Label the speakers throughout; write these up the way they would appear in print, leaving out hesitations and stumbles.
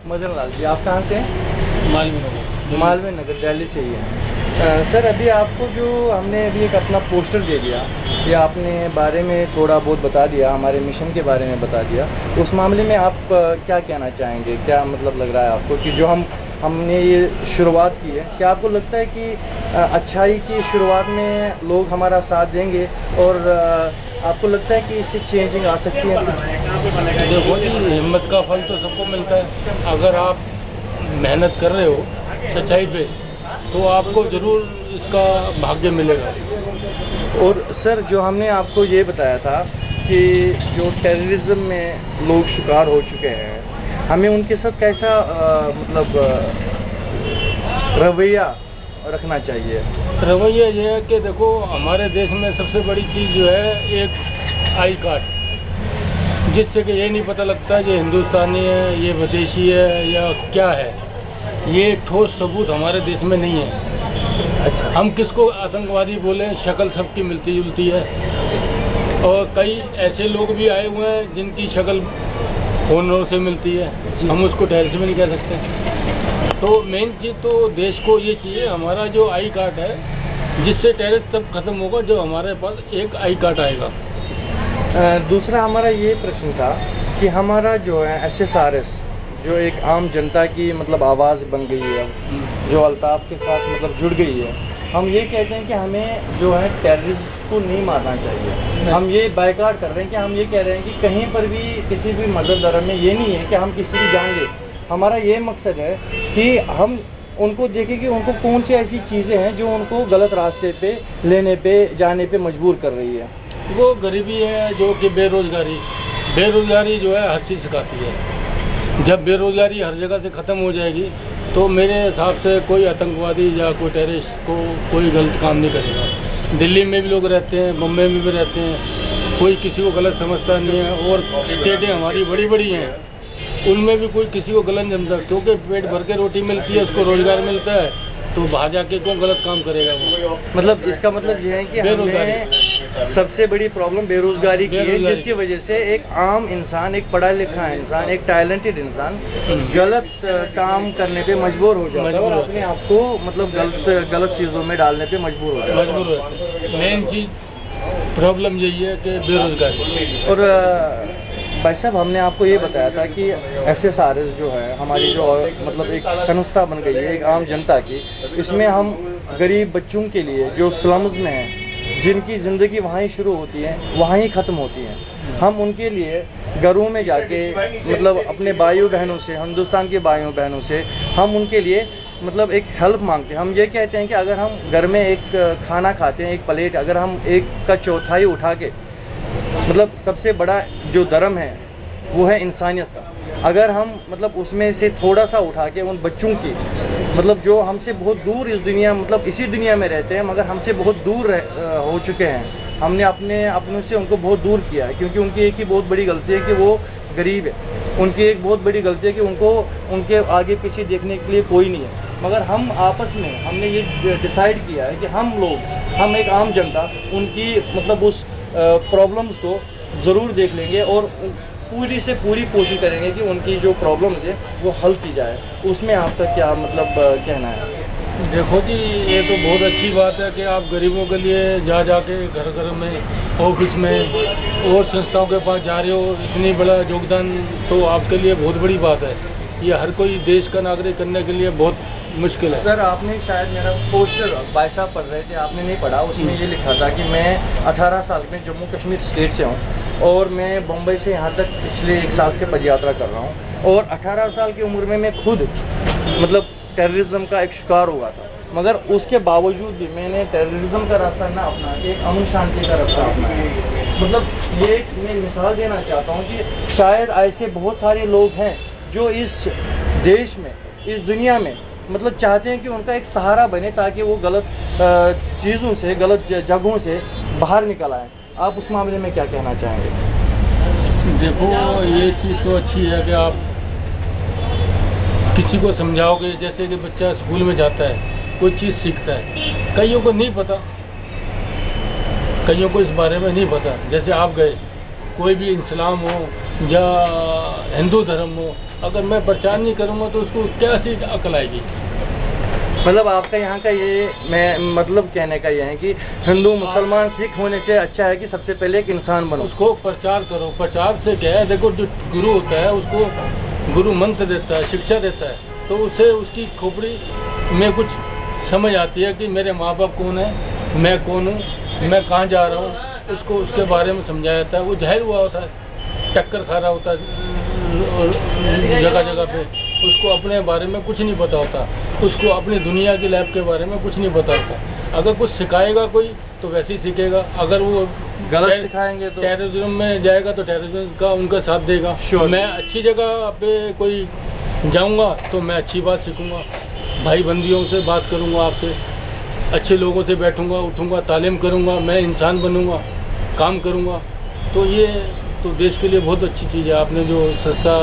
Speaker 1: मदन लाल जी, आप कहाँ से हैं? मालवीय नगर, दिल्ली से ही है। सर, अभी आपको जो हमने अभी एक अपना पोस्टर दे दिया, या आपने बारे में थोड़ा बहुत बता दिया, हमारे मिशन के बारे में बता दिया, उस मामले में आप क्या कहना चाहेंगे? क्या मतलब लग रहा है आपको कि जो हमने ये शुरुआत की है, क्या आपको लगता है कि अच्छाई की शुरुआत में लोग हमारा साथ देंगे, और आपको लगता है कि इससे चेंजिंग आ सकती है?
Speaker 2: देखो जी, हिम्मत का फल तो सबको मिलता है। अगर आप मेहनत कर रहे हो सच्चाई पे, तो आपको जरूर इसका भाग्य मिलेगा।
Speaker 1: और सर, जो हमने आपको ये बताया था कि जो टेररिज्म में लोग शिकार हो चुके हैं, हमें उनके साथ कैसा मतलब रवैया रखना चाहिए?
Speaker 2: रवैया ये है कि देखो, हमारे देश में सबसे बड़ी चीज़ जो है एक आई कार्ड, जिससे कि ये नहीं पता लगता ये हिंदुस्तानी है, ये विदेशी है या क्या है। ये ठोस सबूत हमारे देश में नहीं है।
Speaker 1: अच्छा।
Speaker 2: हम किसको आतंकवादी बोले, शक्ल सबकी मिलती जुलती है, और कई ऐसे लोग भी आए हुए हैं जिनकी शक्ल फोनों से मिलती है, हम उसको टेररिस्ट में नहीं कह सकते। तो मेन चीज़ तो देश को ये चाहिए, हमारा जो आई कार्ड है, जिससे टेररिस्ट तब खत्म होगा जब हमारे पास एक आई कार्ड आएगा।
Speaker 1: दूसरा हमारा ये प्रश्न था कि हमारा जो है SSRS, जो एक आम जनता की मतलब आवाज़ बन गई है, जो अल्ताफ के साथ मतलब जुड़ गई है, हम ये कहते हैं कि हमें जो है टेररिस्ट को नहीं मारना चाहिए। हम ये बायकॉट कर रहे हैं कि हम ये कह रहे हैं कि कहीं पर भी किसी भी मदद धर्म में ये नहीं है कि हम किसी की जान लें। हमारा ये मकसद है कि हम उनको देखें कि उनको कौन सी ऐसी चीज़ें हैं जो उनको गलत रास्ते पे लेने पे जाने पे मजबूर कर रही है।
Speaker 2: वो गरीबी है, जो कि बेरोजगारी जो है हर चीज़ सिखाती है। जब बेरोजगारी हर जगह से ख़त्म हो जाएगी, तो मेरे हिसाब से कोई आतंकवादी या कोई टेररिस्ट को कोई गलत काम नहीं करेगा। दिल्ली में भी लोग रहते हैं, मुंबई में भी रहते हैं, कोई किसी को गलत समझता नहीं है। और स्टेटें हमारी बड़ी बड़ी हैं, उनमें भी कोई किसी को गलत नहीं समझता, क्योंकि पेट भर के रोटी मिलती है, उसको रोजगार मिलता है, तो बाहर जाके कौन गलत काम करेगा वो।
Speaker 1: मतलब इसका मतलब ये है कि हमें सबसे बड़ी प्रॉब्लम बेरोजगारी की है, जिसकी वजह से एक आम इंसान, एक पढ़ा लिखा इंसान, एक टैलेंटेड इंसान गलत काम करने पे मजबूर हो जाता है और अपने आप को मतलब गलत चीज़ों में डालने पे मजबूर हो जाता है।
Speaker 2: मेन चीज़ प्रॉब्लम यही है कि बेरोजगारी।
Speaker 1: और भाई साहब, हमने आपको ये बताया था कि SSRS जो है हमारी जो मतलब एक संस्था बन गई है एक आम जनता की, इसमें हम गरीब बच्चों के लिए जो स्लम्स में हैं, जिनकी ज़िंदगी वहाँ ही शुरू होती है, वहाँ ही ख़त्म होती है, हम उनके लिए घरों में जाके मतलब अपने भाइयों बहनों से, हिंदुस्तान के भाइयों बहनों से हम उनके लिए मतलब एक हेल्प मांगते हैं। हम ये कहते हैं कि अगर हम घर में एक खाना खाते हैं, एक प्लेट, अगर हम एक का चौथाई उठा के, मतलब सबसे बड़ा जो धर्म है वो है इंसानियत का, अगर हम मतलब उसमें से थोड़ा सा उठा के उन बच्चों की मतलब जो हमसे बहुत दूर इस दुनिया मतलब इसी दुनिया में रहते हैं मगर हमसे बहुत दूर हो चुके हैं, हमने अपनों से उनको बहुत दूर किया है, क्योंकि उनकी एक ही बहुत बड़ी गलती है कि वो गरीब है। उनकी एक बहुत बड़ी गलती है कि उनको उनके आगे पीछे देखने के लिए कोई नहीं है। मगर हम आपस में हमने ये डिसाइड किया है कि हम एक आम जनता उनकी मतलब उस प्रॉब्लम्स को ज़रूर देख लेंगे और पूरी से पूरी कोशिश करेंगे कि उनकी जो प्रॉब्लम्स है वो हल की जाए। उसमें आपका क्या मतलब कहना है?
Speaker 2: देखो जी, ये तो बहुत अच्छी बात है कि आप गरीबों के लिए जाके घर घर में, ऑफिस में और संस्थाओं के पास जा रहे हो, इतनी बड़ा योगदान तो आपके लिए बहुत बड़ी बात है। ये हर कोई देश का नागरिक करने के लिए बहुत मुश्किल है।
Speaker 1: सर, आपने शायद मेरा पोस्टर भाई साहब पढ़ रहे थे, आपने नहीं पढ़ा, उसमें ये लिखा था कि मैं 18 साल में जम्मू कश्मीर स्टेट से हूँ और मैं बम्बई से यहाँ तक पिछले 1 साल से पदयात्रा कर रहा हूँ और 18 साल की उम्र में मैं खुद मतलब टेररिज्म का एक शिकार हुआ था, मगर उसके बावजूद भी मैंने टेररिज्म का रास्ता ना अपना के एक अमन शांति का रास्ता अपनाया। मतलब ये मैं मिसाल देना चाहता हूँ कि शायद ऐसे बहुत सारे लोग हैं जो इस देश में, इस दुनिया में मतलब चाहते हैं कि उनका एक सहारा बने ताकि वो गलत चीज़ों से, गलत जगहों से बाहर निकल आए। आप उस मामले में क्या कहना चाहेंगे?
Speaker 2: देखो, ये चीज़ तो अच्छी है कि आप किसी को समझाओगे, जैसे कि बच्चा स्कूल में जाता है, कोई चीज़ सीखता है, कईयों को नहीं पता, कईयों को इस बारे में नहीं पता। जैसे आप गए, कोई भी इस्लाम हो या हिंदू धर्म हो, अगर मैं प्रचार नहीं करूँगा तो उसको क्या सी अकल आएगी।
Speaker 1: मतलब आपका यहाँ का ये मैं मतलब कहने का ये है कि हिंदू मुसलमान सिख होने से अच्छा है कि सबसे पहले एक इंसान बनो।
Speaker 2: उसको प्रचार करो। प्रचार से क्या है, देखो जो गुरु होता है उसको गुरु मंत्र देता है, शिक्षा देता है, तो उससे उसकी खोपड़ी में कुछ समझ आती है कि मेरे माँ बाप कौन है, मैं कौन हूँ, मैं कहाँ जा रहा हूँ, उसको उसके बारे में समझाया जाता है। वो जाहिर हुआ होता है, टक्कर खा रहा होता है जगह जगह पे, उसको अपने बारे में कुछ नहीं पता होता, उसको अपनी दुनिया की लाइफ के बारे में कुछ नहीं पता होता। अगर कुछ सिखाएगा कोई तो वैसे ही सीखेगा, अगर वो
Speaker 1: गलत सिखाएंगे तो
Speaker 2: टेररिज्म में जाएगा तो टेररिज्म का उनका साथ देगा। मैं अच्छी जगह पे कोई जाऊंगा तो मैं अच्छी बात सीखूंगा, भाई बंदियों से बात करूंगा, आपसे अच्छे लोगों से बैठूंगा उठूंगा, तालीम करूंगा, मैं इंसान बनूंगा, काम करूंगा। तो ये तो देश के लिए बहुत अच्छी चीज़ है। आपने जो संस्था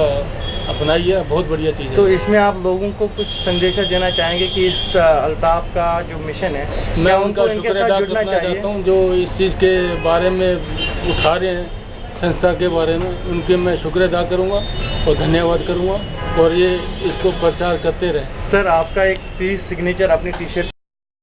Speaker 2: अपनाई है बहुत बढ़िया चीज़ है।
Speaker 1: तो इसमें आप लोगों को कुछ संदेश देना चाहेंगे कि इस अल्ताफ का जो मिशन है,
Speaker 2: मैं उनका शुक्र अदा करना चाहता हूँ जो इस चीज़ के बारे में उठा रहे हैं, संस्था के बारे में, उनके मैं शुक्र अदा करूँगा और धन्यवाद करूँगा, और ये इसको प्रचार करते रहे।
Speaker 1: सर आपका एक प्लीज सिग्नेचर अपनी टी शर्ट